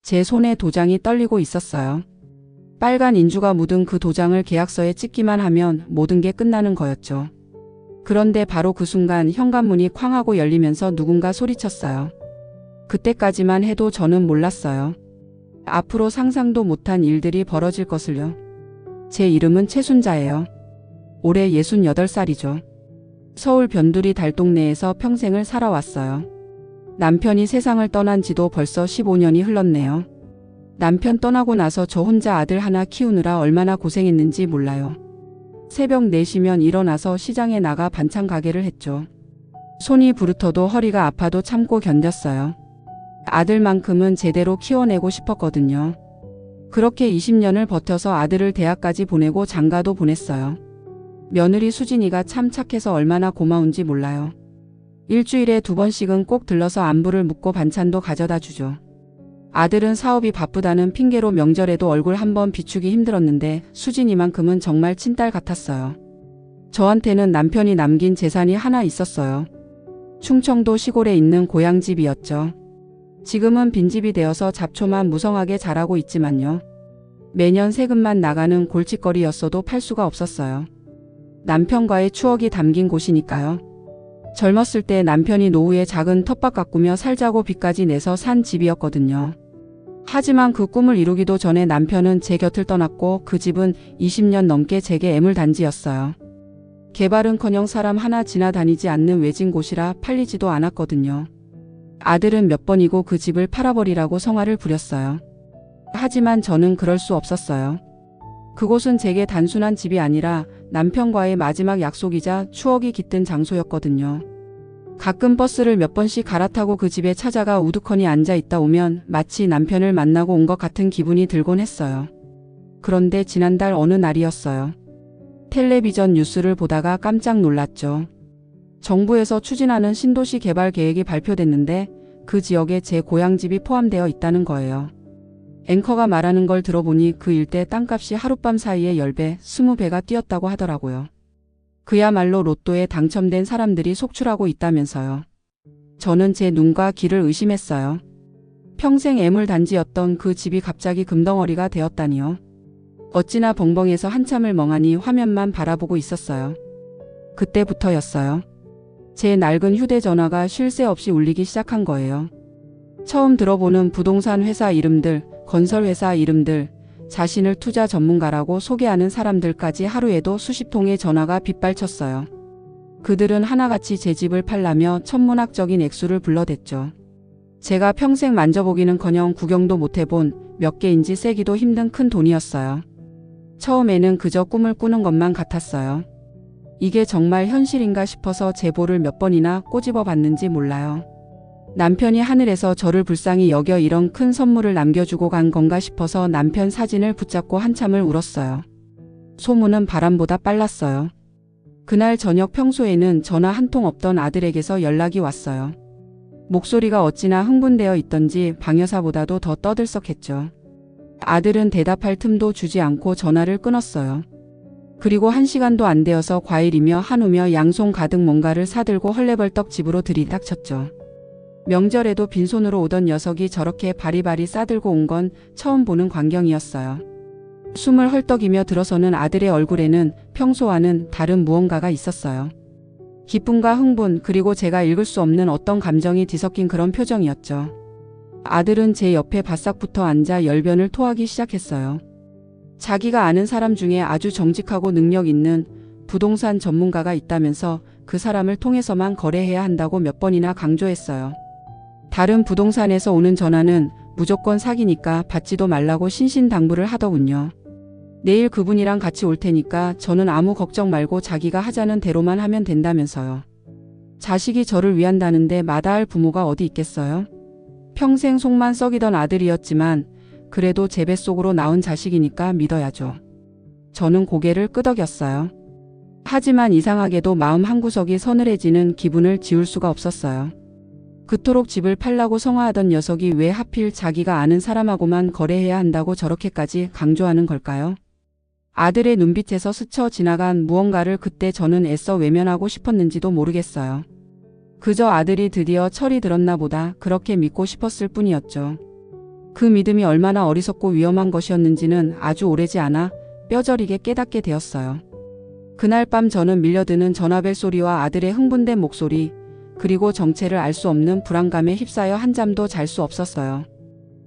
제 손에 도장이 떨리고 있었어요. 빨간 인주가 묻은 그 도장을 계약서에 찍기만 하면 모든 게 끝나는 거였죠. 그런데 바로 그 순간 현관문이 쾅 하고 열리면서 누군가 소리쳤어요. 그때까지만 해도 저는 몰랐어요. 앞으로 상상도 못한 일들이 벌어질 것을요. 제 이름은 최순자예요. 올해 68살이죠. 서울 변두리 달동네에서 평생을 살아왔어요. 남편이 세상을 떠난 지도 벌써 15년이 흘렀네요. 남편 떠나고 나서 저 혼자 아들 하나 키우느라 얼마나 고생했는지 몰라요. 새벽 4시면 일어나서 시장에 나가 반찬 가게를 했죠. 손이 부르터도 허리가 아파도 참고 견뎠어요. 아들만큼은 제대로 키워내고 싶었거든요. 그렇게 20년을 버텨서 아들을 대학까지 보내고 장가도 보냈어요. 며느리 수진이가 참 착해서 얼마나 고마운지 몰라요. 일주일에 2번씩은 꼭 들러서 안부를 묻고 반찬도 가져다 주죠. 아들은 사업이 바쁘다는 핑계로 명절에도 얼굴 한번 비추기 힘들었는데 수진이만큼은 정말 친딸 같았어요. 저한테는 남편이 남긴 재산이 하나 있었어요. 충청도 시골에 있는 고향집이었죠. 지금은 빈집이 되어서 잡초만 무성하게 자라고 있지만요. 매년 세금만 나가는 골칫거리였어도 팔 수가 없었어요. 남편과의 추억이 담긴 곳이니까요. 젊었을 때 남편이 노후에 작은 텃밭 가꾸며 살자고 빚까지 내서 산 집이었거든요. 하지만 그 꿈을 이루기도 전에 남편은 제 곁을 떠났고 그 집은 20년 넘게 제게 애물단지였어요. 개발은커녕 사람 하나 지나다니지 않는 외진 곳이라 팔리지도 않았거든요. 아들은 몇 번이고 그 집을 팔아버리라고 성화를 부렸어요. 하지만 저는 그럴 수 없었어요. 그곳은 제게 단순한 집이 아니라 남편과의 마지막 약속이자 추억이 깃든 장소였거든요. 가끔 버스를 몇 번씩 갈아타고 그 집에 찾아가 우두커니 앉아 있다 오면 마치 남편을 만나고 온 것 같은 기분이 들곤 했어요. 그런데 지난달 어느 날이었어요. 텔레비전 뉴스를 보다가 깜짝 놀랐죠. 정부에서 추진하는 신도시 개발 계획이 발표됐는데 그 지역에 제 고향집이 포함되어 있다는 거예요. 앵커가 말하는 걸 들어보니 그 일대 땅값이 하룻밤 사이에 10배, 20배가 뛰었다고 하더라고요. 그야말로 로또에 당첨된 사람들이 속출하고 있다면서요. 저는 제 눈과 귀를 의심했어요. 평생 애물단지였던 그 집이 갑자기 금덩어리가 되었다니요. 어찌나 벙벙해서 한참을 멍하니 화면만 바라보고 있었어요. 그때부터였어요. 제 낡은 휴대전화가 쉴 새 없이 울리기 시작한 거예요. 처음 들어보는 부동산 회사 이름들, 건설회사 이름들, 자신을 투자 전문가라고 소개하는 사람들까지 하루에도 수십 통의 전화가 빗발쳤어요. 그들은 하나같이 제 집을 팔라며 천문학적인 액수를 불러댔죠. 제가 평생 만져보기는커녕 구경도 못해본 몇 개인지 세기도 힘든 큰 돈이었어요. 처음에는 그저 꿈을 꾸는 것만 같았어요. 이게 정말 현실인가 싶어서 제보를 몇 번이나 꼬집어 봤는지 몰라요. 남편이 하늘에서 저를 불쌍히 여겨 이런 큰 선물을 남겨주고 간 건가 싶어서 남편 사진을 붙잡고 한참을 울었어요. 소문은 바람보다 빨랐어요. 그날 저녁 평소에는 전화 한 통 없던 아들에게서 연락이 왔어요. 목소리가 어찌나 흥분되어 있던지 방 여사보다도 더 떠들썩했죠. 아들은 대답할 틈도 주지 않고 전화를 끊었어요. 그리고 1시간도 안 되어서 과일이며 한우며 양손 가득 뭔가를 사들고 헐레벌떡 집으로 들이닥쳤죠. 명절에도 빈손으로 오던 녀석이 저렇게 바리바리 싸들고 온 건 처음 보는 광경이었어요. 숨을 헐떡이며 들어서는 아들의 얼굴에는 평소와는 다른 무언가가 있었어요. 기쁨과 흥분, 그리고 제가 읽을 수 없는 어떤 감정이 뒤섞인 그런 표정이었죠. 아들은 제 옆에 바싹 붙어 앉아 열변을 토하기 시작했어요. 자기가 아는 사람 중에 아주 정직하고 능력 있는 부동산 전문가가 있다면서 그 사람을 통해서만 거래해야 한다고 몇 번이나 강조했어요. 다른 부동산에서 오는 전화는 무조건 사기니까 받지도 말라고 신신당부를 하더군요. 내일 그분이랑 같이 올 테니까 저는 아무 걱정 말고 자기가 하자는 대로만 하면 된다면서요. 자식이 저를 위한다는데 마다할 부모가 어디 있겠어요? 평생 속만 썩이던 아들이었지만 그래도 제 뱃속으로 나온 자식이니까 믿어야죠. 저는 고개를 끄덕였어요. 하지만 이상하게도 마음 한구석이 서늘해지는 기분을 지울 수가 없었어요. 그토록 집을 팔라고 성화하던 녀석이 왜 하필 자기가 아는 사람하고만 거래해야 한다고 저렇게까지 강조하는 걸까요? 아들의 눈빛에서 스쳐 지나간 무언가를 그때 저는 애써 외면하고 싶었는지도 모르겠어요. 그저 아들이 드디어 철이 들었나 보다 그렇게 믿고 싶었을 뿐이었죠. 그 믿음이 얼마나 어리석고 위험한 것이었는지는 아주 오래지 않아 뼈저리게 깨닫게 되었어요. 그날 밤 저는 밀려드는 전화벨 소리와 아들의 흥분된 목소리, 그리고 정체를 알 수 없는 불안감에 휩싸여 한잠도 잘 수 없었어요.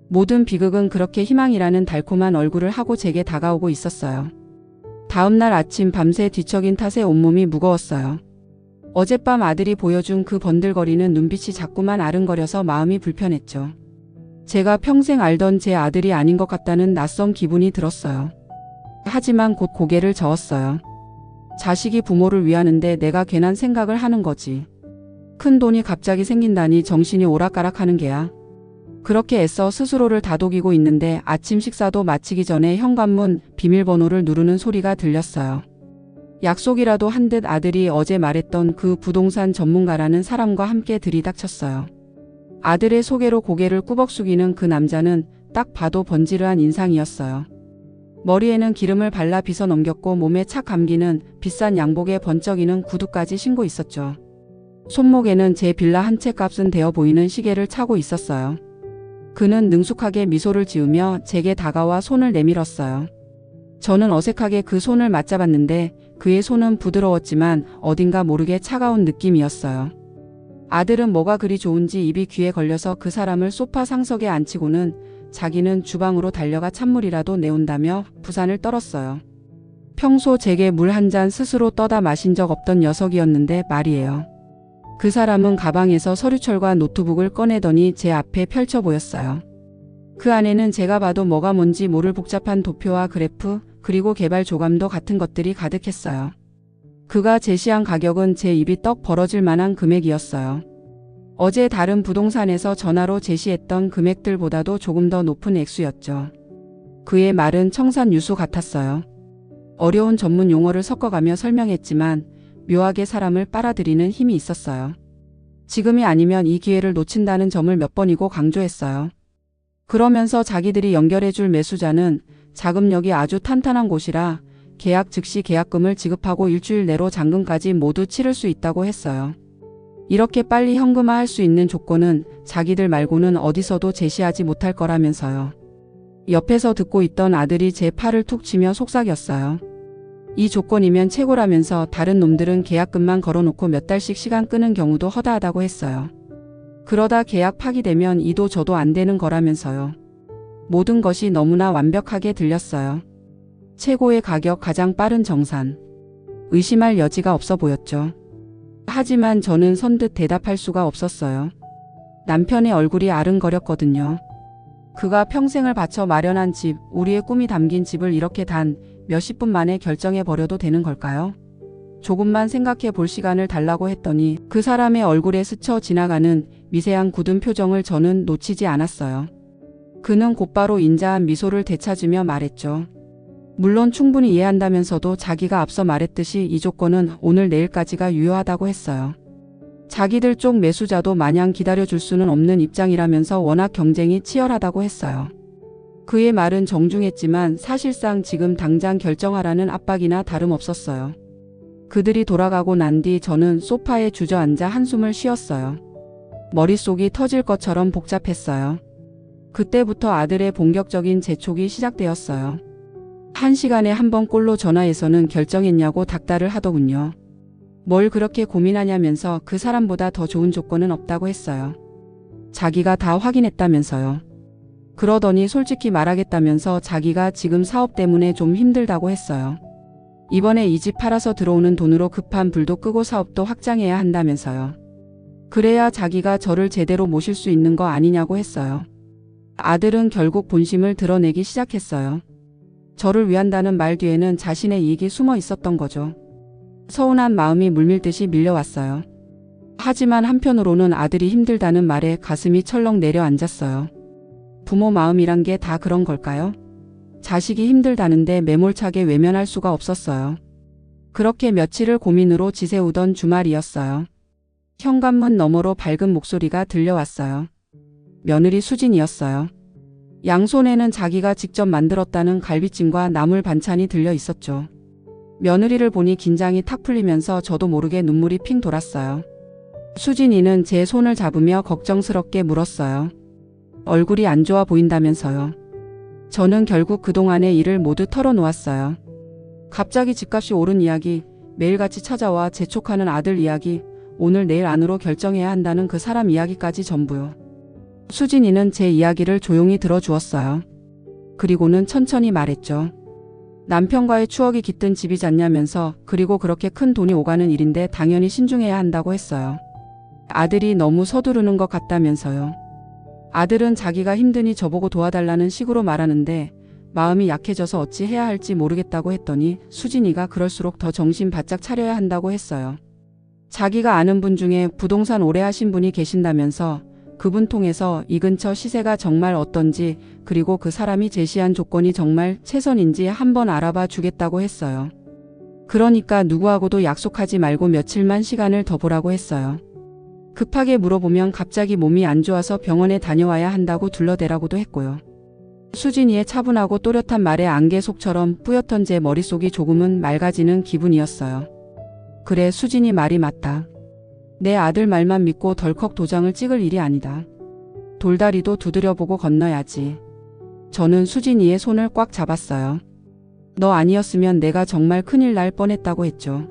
모든 비극은 그렇게 희망이라는 달콤한 얼굴을 하고 제게 다가오고 있었어요. 다음날 아침 밤새 뒤척인 탓에 온몸이 무거웠어요. 어젯밤 아들이 보여준 그 번들거리는 눈빛이 자꾸만 아른거려서 마음이 불편했죠. 제가 평생 알던 제 아들이 아닌 것 같다는 낯선 기분이 들었어요. 하지만 곧 고개를 저었어요. 자식이 부모를 위하는데 내가 괜한 생각을 하는 거지. 큰 돈이 갑자기 생긴다니 정신이 오락가락하는 게야. 그렇게 애써 스스로를 다독이고 있는데 아침 식사도 마치기 전에 현관문 비밀번호를 누르는 소리가 들렸어요. 약속이라도 한 듯 아들이 어제 말했던 그 부동산 전문가라는 사람과 함께 들이닥쳤어요. 아들의 소개로 고개를 꾸벅 숙이는 그 남자는 딱 봐도 번지르한 인상이었어요. 머리에는 기름을 발라 빗어 넘겼고 몸에 착 감기는 비싼 양복에 번쩍이는 구두까지 신고 있었죠. 손목에는 제 빌라 한 채 값은 되어 보이는 시계를 차고 있었어요. 그는 능숙하게 미소를 지으며 제게 다가와 손을 내밀었어요. 저는 어색하게 그 손을 맞잡았는데 그의 손은 부드러웠지만 어딘가 모르게 차가운 느낌이었어요. 아들은 뭐가 그리 좋은지 입이 귀에 걸려서 그 사람을 소파 상석에 앉히고는 자기는 주방으로 달려가 찬물이라도 내온다며 부산을 떨었어요. 평소 제게 물 한 잔 스스로 떠다 마신 적 없던 녀석이었는데 말이에요. 그 사람은 가방에서 서류철과 노트북을 꺼내더니 제 앞에 펼쳐 보였어요. 그 안에는 제가 봐도 뭐가 뭔지 모를 복잡한 도표와 그래프, 그리고 개발 조감도 같은 것들이 가득했어요. 그가 제시한 가격은 제 입이 떡 벌어질 만한 금액이었어요. 어제 다른 부동산에서 전화로 제시했던 금액들보다도 조금 더 높은 액수였죠. 그의 말은 청산유수 같았어요. 어려운 전문 용어를 섞어가며 설명했지만 묘하게 사람을 빨아들이는 힘이 있었어요. 지금이 아니면 이 기회를 놓친다는 점을 몇 번이고 강조했어요. 그러면서 자기들이 연결해줄 매수자는 자금력이 아주 탄탄한 곳이라 계약 즉시 계약금을 지급하고 일주일 내로 잔금까지 모두 치를 수 있다고 했어요. 이렇게 빨리 현금화할 수 있는 조건은 자기들 말고는 어디서도 제시하지 못할 거라면서요. 옆에서 듣고 있던 아들이 제 팔을 툭 치며 속삭였어요. 이 조건이면 최고라면서 다른 놈들은 계약금만 걸어놓고 몇 달씩 시간 끄는 경우도 허다하다고 했어요. 그러다 계약 파기되면 이도 저도 안 되는 거라면서요. 모든 것이 너무나 완벽하게 들렸어요. 최고의 가격, 가장 빠른 정산. 의심할 여지가 없어 보였죠. 하지만 저는 선뜻 대답할 수가 없었어요. 남편의 얼굴이 아른거렸거든요. 그가 평생을 바쳐 마련한 집, 우리의 꿈이 담긴 집을 이렇게 단 몇십 분 만에 결정해 버려도 되는 걸까요? 조금만 생각해 볼 시간을 달라고 했더니 그 사람의 얼굴에 스쳐 지나가는 미세한 굳은 표정을 저는 놓치지 않았어요. 그는 곧바로 인자한 미소를 되찾으며 말했죠. 물론 충분히 이해한다면서도 자기가 앞서 말했듯이 이 조건은 오늘 내일까지가 유효하다고 했어요. 자기들 쪽 매수자도 마냥 기다려줄 수는 없는 입장이라면서 워낙 경쟁이 치열하다고 했어요. 그의 말은 정중했지만 사실상 지금 당장 결정하라는 압박이나 다름없었어요. 그들이 돌아가고 난 뒤 저는 소파에 주저앉아 한숨을 쉬었어요. 머릿속이 터질 것처럼 복잡했어요. 그때부터 아들의 본격적인 재촉이 시작되었어요. 1시간에 한 번 꼴로 전화해서는 결정했냐고 닥달을 하더군요. 뭘 그렇게 고민하냐면서 그 사람보다 더 좋은 조건은 없다고 했어요. 자기가 다 확인했다면서요. 그러더니 솔직히 말하겠다면서 자기가 지금 사업 때문에 좀 힘들다고 했어요. 이번에 이 집 팔아서 들어오는 돈으로 급한 불도 끄고 사업도 확장해야 한다면서요. 그래야 자기가 저를 제대로 모실 수 있는 거 아니냐고 했어요. 아들은 결국 본심을 드러내기 시작했어요. 저를 위한다는 말 뒤에는 자신의 이익이 숨어 있었던 거죠. 서운한 마음이 물밀듯이 밀려왔어요. 하지만 한편으로는 아들이 힘들다는 말에 가슴이 철렁 내려앉았어요. 부모 마음이란 게 다 그런 걸까요? 자식이 힘들다는데 매몰차게 외면할 수가 없었어요. 그렇게 며칠을 고민으로 지새우던 주말이었어요. 현관문 너머로 밝은 목소리가 들려왔어요. 며느리 수진이었어요. 양손에는 자기가 직접 만들었다는 갈비찜과 나물 반찬이 들려 있었죠. 며느리를 보니 긴장이 탁 풀리면서 저도 모르게 눈물이 핑 돌았어요. 수진이는 제 손을 잡으며 걱정스럽게 물었어요. 얼굴이 안 좋아 보인다면서요. 저는 결국 그동안의 일을 모두 털어놓았어요. 갑자기 집값이 오른 이야기, 매일같이 찾아와 재촉하는 아들 이야기, 오늘 내일 안으로 결정해야 한다는 그 사람 이야기까지 전부요. 수진이는 제 이야기를 조용히 들어주었어요. 그리고는 천천히 말했죠. 남편과의 추억이 깃든 집이잖냐면서, 그리고 그렇게 큰 돈이 오가는 일인데 당연히 신중해야 한다고 했어요. 아들이 너무 서두르는 것 같다면서요. 아들은 자기가 힘드니 저보고 도와달라는 식으로 말하는데 마음이 약해져서 어찌 해야 할지 모르겠다고 했더니 수진이가 그럴수록 더 정신 바짝 차려야 한다고 했어요. 자기가 아는 분 중에 부동산 오래 하신 분이 계신다면서 그분 통해서 이 근처 시세가 정말 어떤지, 그리고 그 사람이 제시한 조건이 정말 최선인지 한번 알아봐 주겠다고 했어요. 그러니까 누구하고도 약속하지 말고 며칠만 시간을 더 보라고 했어요. 급하게 물어보면 갑자기 몸이 안 좋아서 병원에 다녀와야 한다고 둘러대라고도 했고요. 수진이의 차분하고 또렷한 말에 안개 속처럼 뿌옇던 제 머릿속이 조금은 맑아지는 기분이었어요. 그래, 수진이 말이 맞다. 내 아들 말만 믿고 덜컥 도장을 찍을 일이 아니다. 돌다리도 두드려보고 건너야지. 저는 수진이의 손을 꽉 잡았어요. 너 아니었으면 내가 정말 큰일 날 뻔했다고 했죠.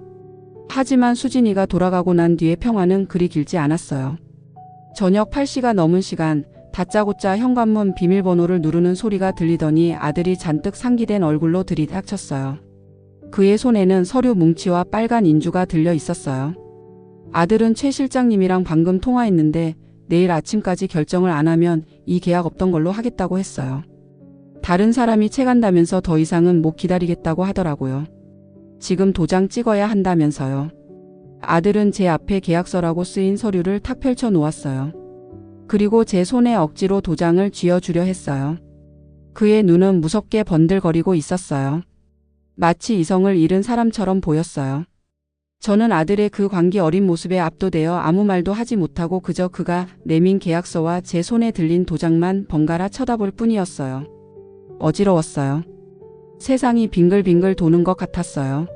하지만 수진이가 돌아가고 난 뒤의 평화는 그리 길지 않았어요. 저녁 8시가 넘은 시간, 다짜고짜 현관문 비밀번호를 누르는 소리가 들리더니 아들이 잔뜩 상기된 얼굴로 들이닥쳤어요. 그의 손에는 서류 뭉치와 빨간 인주가 들려 있었어요. 아들은 최 실장님이랑 방금 통화했는데 내일 아침까지 결정을 안 하면 이 계약 없던 걸로 하겠다고 했어요. 다른 사람이 채간다면서 더 이상은 못 기다리겠다고 하더라고요. 지금 도장 찍어야 한다면서요. 아들은 제 앞에 계약서라고 쓰인 서류를 탁 펼쳐 놓았어요. 그리고 제 손에 억지로 도장을 쥐어주려 했어요. 그의 눈은 무섭게 번들거리고 있었어요. 마치 이성을 잃은 사람처럼 보였어요. 저는 아들의 그 광기 어린 모습에 압도되어 아무 말도 하지 못하고 그저 그가 내민 계약서와 제 손에 들린 도장만 번갈아 쳐다볼 뿐이었어요. 어지러웠어요. 세상이 빙글빙글 도는 것 같았어요.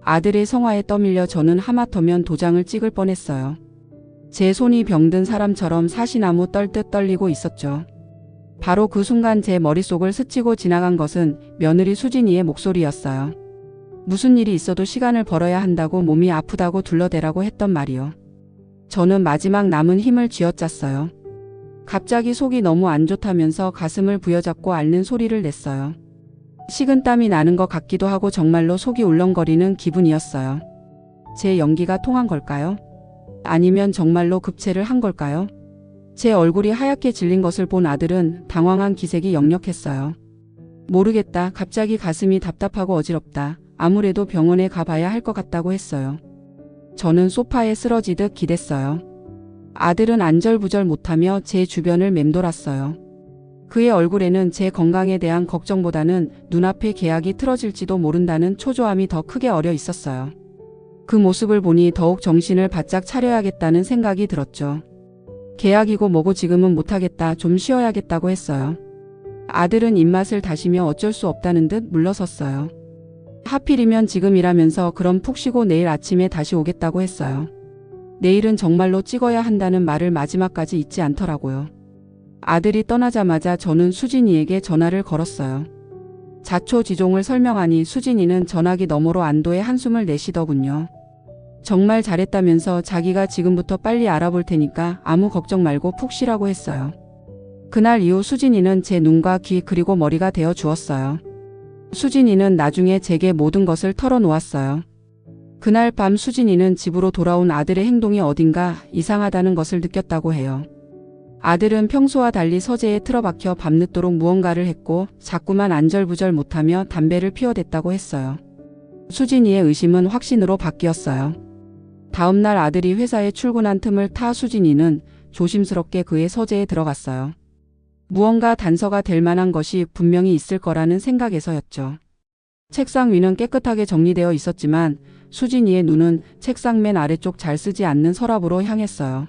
아들의 성화에 떠밀려 저는 하마터면 도장을 찍을 뻔했어요. 제 손이 병든 사람처럼 사시나무 떨듯 떨리고 있었죠. 바로 그 순간 제 머릿속을 스치고 지나간 것은 며느리 수진이의 목소리였어요. 무슨 일이 있어도 시간을 벌어야 한다고, 몸이 아프다고 둘러대라고 했던 말이요. 저는 마지막 남은 힘을 쥐어짰어요. 갑자기 속이 너무 안 좋다면서 가슴을 부여잡고 앓는 소리를 냈어요. 식은땀이 나는 것 같기도 하고 정말로 속이 울렁거리는 기분이었어요. 제 연기가 통한 걸까요? 아니면 정말로 급체를 한 걸까요? 제 얼굴이 하얗게 질린 것을 본 아들은 당황한 기색이 역력했어요. 모르겠다. 갑자기 가슴이 답답하고 어지럽다. 아무래도 병원에 가봐야 할 것 같다고 했어요. 저는 소파에 쓰러지듯 기댔어요. 아들은 안절부절 못하며 제 주변을 맴돌았어요. 그의 얼굴에는 제 건강에 대한 걱정보다는 눈앞의 계약이 틀어질지도 모른다는 초조함이 더 크게 어려 있었어요. 그 모습을 보니 더욱 정신을 바짝 차려야겠다는 생각이 들었죠. 계약이고 뭐고 지금은 못하겠다. 좀 쉬어야겠다고 했어요. 아들은 입맛을 다시며 어쩔 수 없다는 듯 물러섰어요. 하필이면 지금이라면서 그럼 푹 쉬고 내일 아침에 다시 오겠다고 했어요. 내일은 정말로 찍어야 한다는 말을 마지막까지 잊지 않더라고요. 아들이 떠나자마자 저는 수진이에게 전화를 걸었어요. 자초지종을 설명하니 수진이는 전화기 너머로 안도의 한숨을 내쉬더군요. 정말 잘했다면서 자기가 지금부터 빨리 알아볼 테니까 아무 걱정 말고 푹 쉬라고 했어요. 그날 이후 수진이는 제 눈과 귀 그리고 머리가 되어 주었어요. 수진이는 나중에 제게 모든 것을 털어놓았어요. 그날 밤 수진이는 집으로 돌아온 아들의 행동이 어딘가 이상하다는 것을 느꼈다고 해요. 아들은 평소와 달리 서재에 틀어박혀 밤늦도록 무언가를 했고 자꾸만 안절부절 못하며 담배를 피워댔다고 했어요. 수진이의 의심은 확신으로 바뀌었어요. 다음날 아들이 회사에 출근한 틈을 타 수진이는 조심스럽게 그의 서재에 들어갔어요. 무언가 단서가 될 만한 것이 분명히 있을 거라는 생각에서였죠. 책상 위는 깨끗하게 정리되어 있었지만 수진이의 눈은 책상 맨 아래쪽 잘 쓰지 않는 서랍으로 향했어요.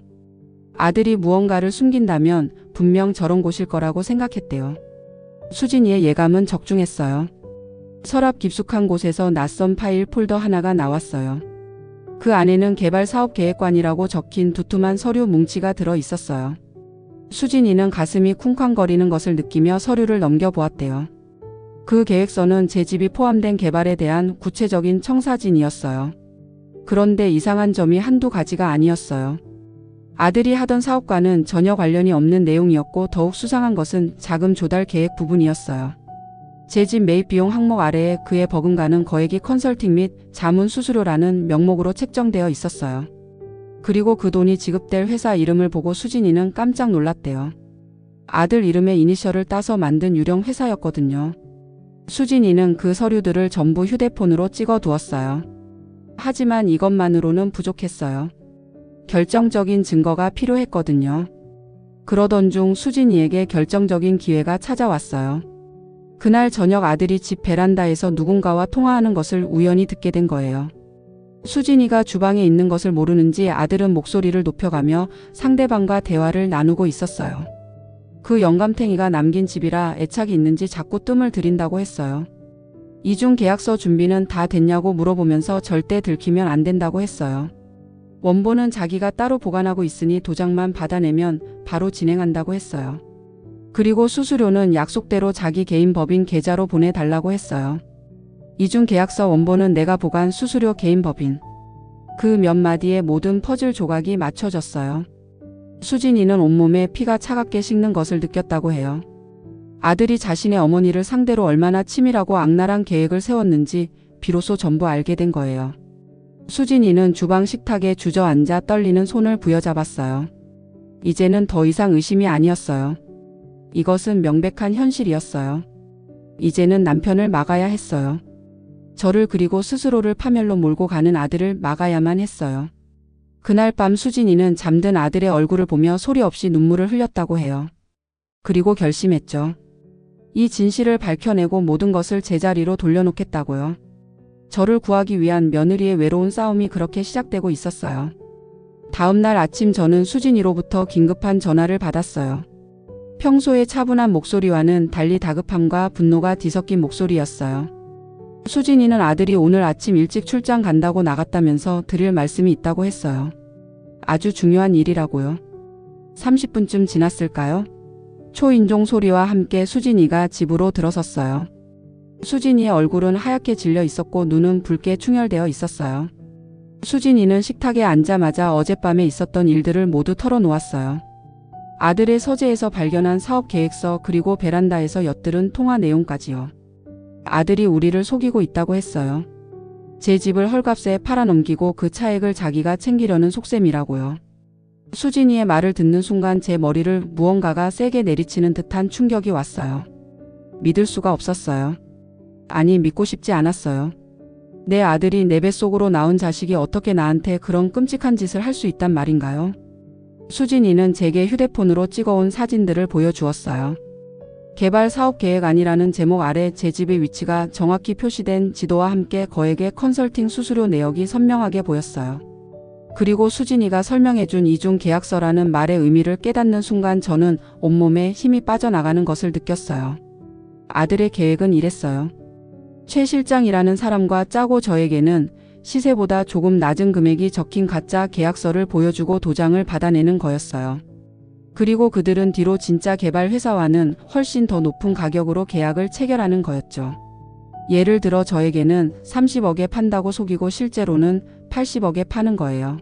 아들이 무언가를 숨긴다면 분명 저런 곳일 거라고 생각했대요. 수진이의 예감은 적중했어요. 서랍 깊숙한 곳에서 낯선 파일 폴더 하나가 나왔어요. 그 안에는 개발 사업 계획관이라고 적힌 두툼한 서류 뭉치가 들어 있었어요. 수진이는 가슴이 쿵쾅거리는 것을 느끼며 서류를 넘겨보았대요. 그 계획서는 제 집이 포함된 개발에 대한 구체적인 청사진이었어요. 그런데 이상한 점이 한두 가지가 아니었어요. 아들이 하던 사업과는 전혀 관련이 없는 내용이었고 더욱 수상한 것은 자금 조달 계획 부분이었어요. 제 집 매입 비용 항목 아래에 그에 버금가는 거액이 컨설팅 및 자문 수수료라는 명목으로 책정되어 있었어요. 그리고 그 돈이 지급될 회사 이름을 보고 수진이는 깜짝 놀랐대요. 아들 이름의 이니셜을 따서 만든 유령 회사였거든요. 수진이는 그 서류들을 전부 휴대폰으로 찍어 두었어요. 하지만 이것만으로는 부족했어요. 결정적인 증거가 필요했거든요. 그러던 중 수진이에게 결정적인 기회가 찾아왔어요. 그날 저녁 아들이 집 베란다에서 누군가와 통화하는 것을 우연히 듣게 된 거예요. 수진이가 주방에 있는 것을 모르는지 아들은 목소리를 높여가며 상대방과 대화를 나누고 있었어요. 그 영감탱이가 남긴 집이라 애착이 있는지 자꾸 뜸을 들인다고 했어요. 이중 계약서 준비는 다 됐냐고 물어보면서 절대 들키면 안 된다고 했어요. 원본은 자기가 따로 보관하고 있으니 도장만 받아내면 바로 진행한다고 했어요. 그리고 수수료는 약속대로 자기 개인 법인 계좌로 보내달라고 했어요. 이중 계약서 원본은 내가 보관, 수수료 개인 법인. 그 몇 마디에 모든 퍼즐 조각이 맞춰졌어요. 수진이는 온몸에 피가 차갑게 식는 것을 느꼈다고 해요. 아들이 자신의 어머니를 상대로 얼마나 치밀하고 악랄한 계획을 세웠는지 비로소 전부 알게 된 거예요. 수진이는 주방 식탁에 주저앉아 떨리는 손을 부여잡았어요. 이제는 더 이상 의심이 아니었어요. 이것은 명백한 현실이었어요. 이제는 남편을 막아야 했어요. 저를 그리고 스스로를 파멸로 몰고 가는 아들을 막아야만 했어요. 그날 밤 수진이는 잠든 아들의 얼굴을 보며 소리 없이 눈물을 흘렸다고 해요. 그리고 결심했죠. 이 진실을 밝혀내고 모든 것을 제자리로 돌려놓겠다고요. 저를 구하기 위한 며느리의 외로운 싸움이 그렇게 시작되고 있었어요. 다음 날 아침 저는 수진이로부터 긴급한 전화를 받았어요. 평소의 차분한 목소리와는 달리 다급함과 분노가 뒤섞인 목소리였어요. 수진이는 아들이 오늘 아침 일찍 출장 간다고 나갔다면서 드릴 말씀이 있다고 했어요. 아주 중요한 일이라고요. 30분쯤 지났을까요? 초인종 소리와 함께 수진이가 집으로 들어섰어요. 수진이의 얼굴은 하얗게 질려 있었고 눈은 붉게 충혈되어 있었어요. 수진이는 식탁에 앉자마자 어젯밤에 있었던 일들을 모두 털어놓았어요. 아들의 서재에서 발견한 사업 계획서 그리고 베란다에서 엿들은 통화 내용까지요. 아들이 우리를 속이고 있다고 했어요. 제 집을 헐값에 팔아넘기고 그 차액을 자기가 챙기려는 속셈이라고요. 수진이의 말을 듣는 순간 제 머리를 무언가가 세게 내리치는 듯한 충격이 왔어요. 믿을 수가 없었어요. 아니, 믿고 싶지 않았어요. 내 아들이 내 뱃속으로 나온 자식이 어떻게 나한테 그런 끔찍한 짓을 할 수 있단 말인가요? 수진이는 제게 휴대폰으로 찍어온 사진들을 보여주었어요. 개발 사업 계획안이라는 제목 아래 제 집의 위치가 정확히 표시된 지도와 함께 거액의 컨설팅 수수료 내역이 선명하게 보였어요. 그리고 수진이가 설명해준 이중 계약서라는 말의 의미를 깨닫는 순간 저는 온몸에 힘이 빠져나가는 것을 느꼈어요. 아들의 계획은 이랬어요. 최 실장이라는 사람과 짜고 저에게는 시세보다 조금 낮은 금액이 적힌 가짜 계약서를 보여주고 도장을 받아내는 거였어요. 그리고 그들은 뒤로 진짜 개발 회사와는 훨씬 더 높은 가격으로 계약을 체결하는 거였죠. 예를 들어 저에게는 30억에 판다고 속이고 실제로는 80억에 파는 거예요.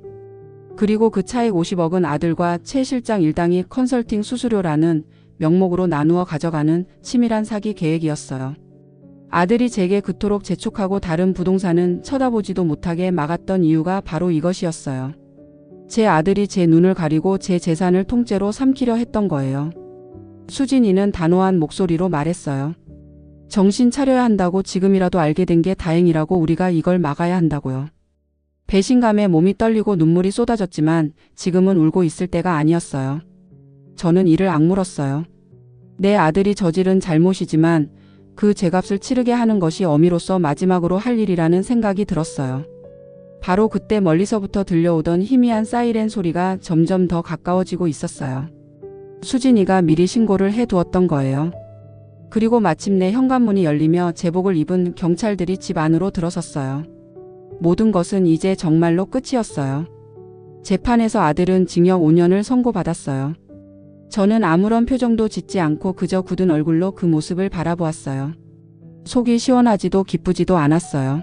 그리고 그 차액 50억은 아들과 최 실장 일당이 컨설팅 수수료라는 명목으로 나누어 가져가는 치밀한 사기 계획이었어요. 아들이 제게 그토록 재촉하고 다른 부동산은 쳐다보지도 못하게 막았던 이유가 바로 이것이었어요. 제 아들이 제 눈을 가리고 제 재산을 통째로 삼키려 했던 거예요. 수진이는 단호한 목소리로 말했어요. 정신 차려야 한다고. 지금이라도 알게 된 게 다행이라고. 우리가 이걸 막아야 한다고요. 배신감에 몸이 떨리고 눈물이 쏟아졌지만 지금은 울고 있을 때가 아니었어요. 저는 이를 악물었어요. 내 아들이 저지른 잘못이지만 그 죄값을 치르게 하는 것이 어미로서 마지막으로 할 일이라는 생각이 들었어요. 바로 그때 멀리서부터 들려오던 희미한 사이렌 소리가 점점 더 가까워지고 있었어요. 수진이가 미리 신고를 해두었던 거예요. 그리고 마침내 현관문이 열리며 제복을 입은 경찰들이 집 안으로 들어섰어요. 모든 것은 이제 정말로 끝이었어요. 재판에서 아들은 징역 5년을 선고받았어요. 저는 아무런 표정도 짓지 않고 그저 굳은 얼굴로 그 모습을 바라보았어요. 속이 시원하지도 기쁘지도 않았어요.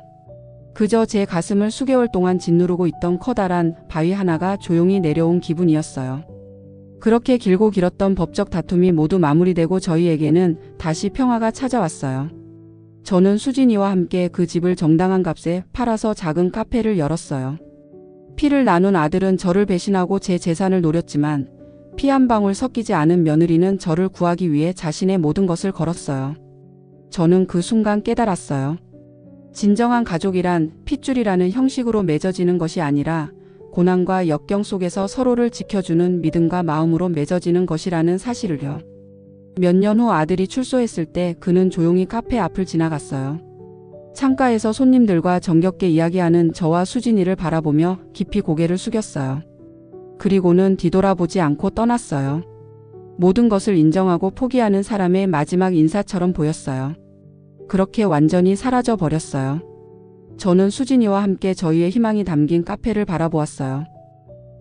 그저 제 가슴을 수개월 동안 짓누르고 있던 커다란 바위 하나가 조용히 내려온 기분이었어요. 그렇게 길고 길었던 법적 다툼이 모두 마무리되고 저희에게는 다시 평화가 찾아왔어요. 저는 수진이와 함께 그 집을 정당한 값에 팔아서 작은 카페를 열었어요. 피를 나눈 아들은 저를 배신하고 제 재산을 노렸지만 피 한 방울 섞이지 않은 며느리는 저를 구하기 위해 자신의 모든 것을 걸었어요. 저는 그 순간 깨달았어요. 진정한 가족이란 핏줄이라는 형식으로 맺어지는 것이 아니라 고난과 역경 속에서 서로를 지켜주는 믿음과 마음으로 맺어지는 것이라는 사실을요. 몇 년 후 아들이 출소했을 때 그는 조용히 카페 앞을 지나갔어요. 창가에서 손님들과 정겹게 이야기하는 저와 수진이를 바라보며 깊이 고개를 숙였어요. 그리고는 뒤돌아보지 않고 떠났어요. 모든 것을 인정하고 포기하는 사람의 마지막 인사처럼 보였어요. 그렇게 완전히 사라져 버렸어요. 저는 수진이와 함께 저희의 희망이 담긴 카페를 바라보았어요.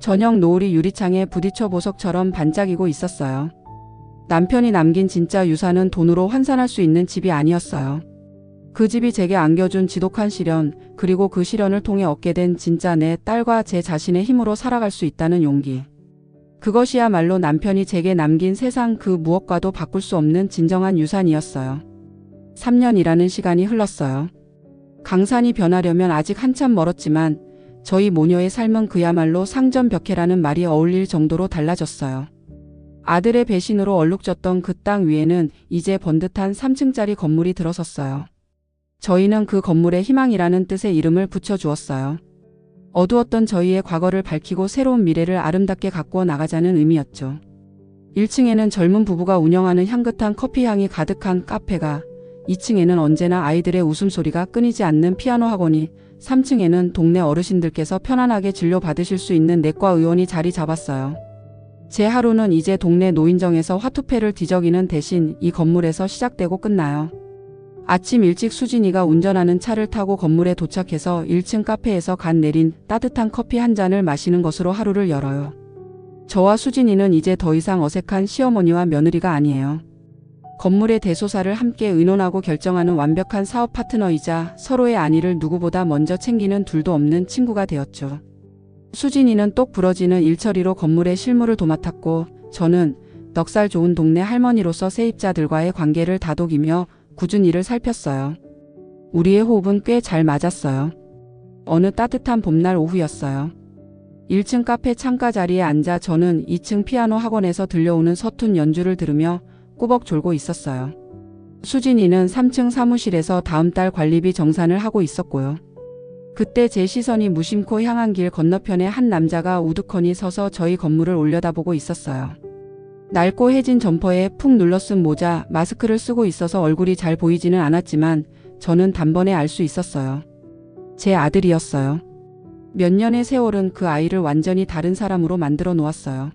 저녁 노을이 유리창에 부딪혀 보석처럼 반짝이고 있었어요. 남편이 남긴 진짜 유산은 돈으로 환산할 수 있는 집이 아니었어요. 그 집이 제게 안겨준 지독한 시련, 그리고 그 시련을 통해 얻게 된 진짜 내 딸과 제 자신의 힘으로 살아갈 수 있다는 용기. 그것이야말로 남편이 제게 남긴 세상 그 무엇과도 바꿀 수 없는 진정한 유산이었어요. 3년이라는 시간이 흘렀어요. 강산이 변하려면 아직 한참 멀었지만 저희 모녀의 삶은 그야말로 상전벽해라는 말이 어울릴 정도로 달라졌어요. 아들의 배신으로 얼룩졌던 그 땅 위에는 이제 번듯한 3층짜리 건물이 들어섰어요. 저희는 그 건물에 희망이라는 뜻의 이름을 붙여주었어요. 어두웠던 저희의 과거를 밝히고 새로운 미래를 아름답게 가꾸어 나가자는 의미였죠. 1층에는 젊은 부부가 운영하는 향긋한 커피향이 가득한 카페가, 2층에는 언제나 아이들의 웃음소리가 끊이지 않는 피아노 학원이, 3층에는 동네 어르신들께서 편안하게 진료받으실 수 있는 내과 의원이 자리 잡았어요. 제 하루는 이제 동네 노인정에서 화투패를 뒤적이는 대신 이 건물에서 시작되고 끝나요. 아침 일찍 수진이가 운전하는 차를 타고 건물에 도착해서 1층 카페에서 간 내린 따뜻한 커피 한 잔을 마시는 것으로 하루를 열어요. 저와 수진이는 이제 더 이상 어색한 시어머니와 며느리가 아니에요. 건물의 대소사를 함께 의논하고 결정하는 완벽한 사업 파트너이자 서로의 안위를 누구보다 먼저 챙기는 둘도 없는 친구가 되었죠. 수진이는 똑 부러지는 일처리로 건물의 실무를 도맡았고 저는 넉살 좋은 동네 할머니로서 세입자들과의 관계를 다독이며 꾸준히 일을 살폈어요. 우리의 호흡은 꽤 잘 맞았어요. 어느 따뜻한 봄날 오후였어요. 1층 카페 창가 자리에 앉아 저는 2층 피아노 학원에서 들려오는 서툰 연주를 들으며 꾸벅 졸고 있었어요. 수진이는 3층 사무실에서 다음 달 관리비 정산을 하고 있었고요. 그때 제 시선이 무심코 향한 길 건너편에 한 남자가 우두커니 서서 저희 건물을 올려다보고 있었어요. 낡고 해진 점퍼에 푹 눌러쓴 모자, 마스크를 쓰고 있어서 얼굴이 잘 보이지는 않았지만 저는 단번에 알 수 있었어요. 제 아들이었어요. 몇 년의 세월은 그 아이를 완전히 다른 사람으로 만들어 놓았어요.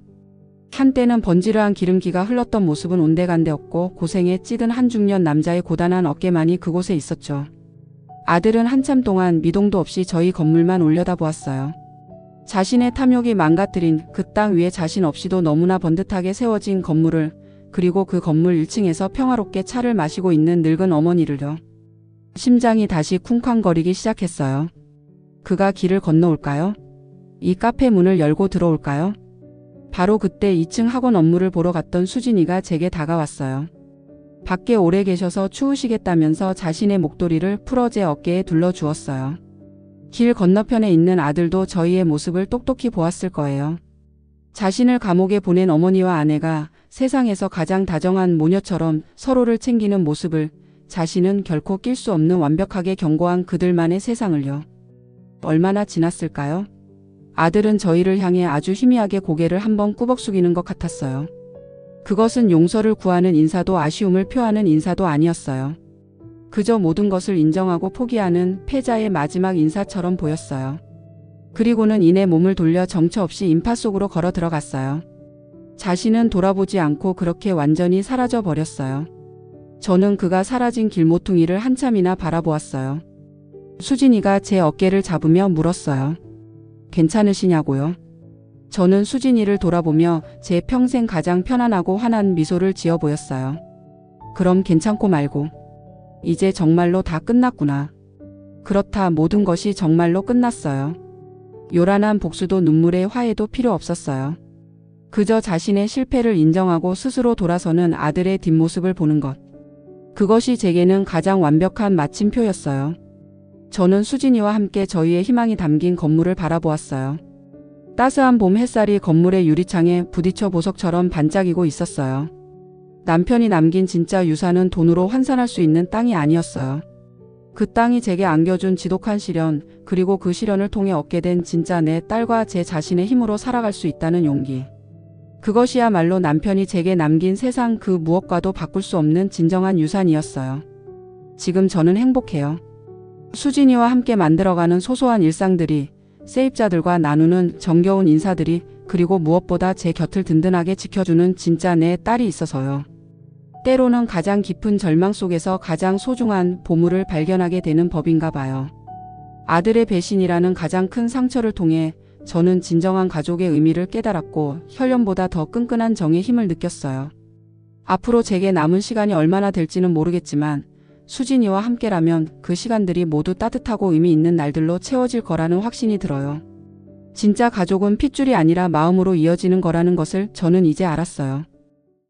한때는 번지르한 기름기가 흘렀던 모습은 온데간데 없고 고생에 찌든 한 중년 남자의 고단한 어깨만이 그곳에 있었죠. 아들은 한참 동안 미동도 없이 저희 건물만 올려다보았어요. 자신의 탐욕이 망가뜨린 그 땅 위에 자신 없이도 너무나 번듯하게 세워진 건물을, 그리고 그 건물 1층에서 평화롭게 차를 마시고 있는 늙은 어머니를요. 심장이 다시 쿵쾅거리기 시작했어요. 그가 길을 건너올까요? 이 카페 문을 열고 들어올까요? 바로 그때 2층 학원 업무를 보러 갔던 수진이가 제게 다가왔어요. 밖에 오래 계셔서 추우시겠다면서 자신의 목도리를 풀어 제 어깨에 둘러주었어요. 길 건너편에 있는 아들도 저희의 모습을 똑똑히 보았을 거예요. 자신을 감옥에 보낸 어머니와 아내가 세상에서 가장 다정한 모녀처럼 서로를 챙기는 모습을, 자신은 결코 낄 수 없는 완벽하게 견고한 그들만의 세상을요. 얼마나 지났을까요? 아들은 저희를 향해 아주 희미하게 고개를 한번 꾸벅 숙이는 것 같았어요. 그것은 용서를 구하는 인사도 아쉬움을 표하는 인사도 아니었어요. 그저 모든 것을 인정하고 포기하는 패자의 마지막 인사처럼 보였어요. 그리고는 이내 몸을 돌려 정처 없이 인파 속으로 걸어 들어갔어요. 자신은 돌아보지 않고 그렇게 완전히 사라져 버렸어요. 저는 그가 사라진 길모퉁이를 한참이나 바라보았어요. 수진이가 제 어깨를 잡으며 물었어요. 괜찮으시냐고요? 저는 수진이를 돌아보며 제 평생 가장 편안하고 환한 미소를 지어 보였어요. 그럼 괜찮고 말고. 이제 정말로 다 끝났구나. 그렇다, 모든 것이 정말로 끝났어요. 요란한 복수도 눈물의 화해도 필요 없었어요. 그저 자신의 실패를 인정하고 스스로 돌아서는 아들의 뒷모습을 보는 것. 그것이 제게는 가장 완벽한 마침표였어요. 저는 수진이와 함께 저희의 희망이 담긴 건물을 바라보았어요. 따스한 봄 햇살이 건물의 유리창에 부딪혀 보석처럼 반짝이고 있었어요. 남편이 남긴 진짜 유산은 돈으로 환산할 수 있는 땅이 아니었어요. 그 땅이 제게 안겨준 지독한 시련, 그리고 그 시련을 통해 얻게 된 진짜 내 딸과 제 자신의 힘으로 살아갈 수 있다는 용기. 그것이야말로 남편이 제게 남긴 세상 그 무엇과도 바꿀 수 없는 진정한 유산이었어요. 지금 저는 행복해요. 수진이와 함께 만들어가는 소소한 일상들이, 세입자들과 나누는 정겨운 인사들이, 그리고 무엇보다 제 곁을 든든하게 지켜주는 진짜 내 딸이 있어서요. 때로는 가장 깊은 절망 속에서 가장 소중한 보물을 발견하게 되는 법인가 봐요. 아들의 배신이라는 가장 큰 상처를 통해 저는 진정한 가족의 의미를 깨달았고, 혈연보다 더 끈끈한 정의 힘을 느꼈어요. 앞으로 제게 남은 시간이 얼마나 될지는 모르겠지만 수진이와 함께라면 그 시간들이 모두 따뜻하고 의미 있는 날들로 채워질 거라는 확신이 들어요. 진짜 가족은 핏줄이 아니라 마음으로 이어지는 거라는 것을 저는 이제 알았어요.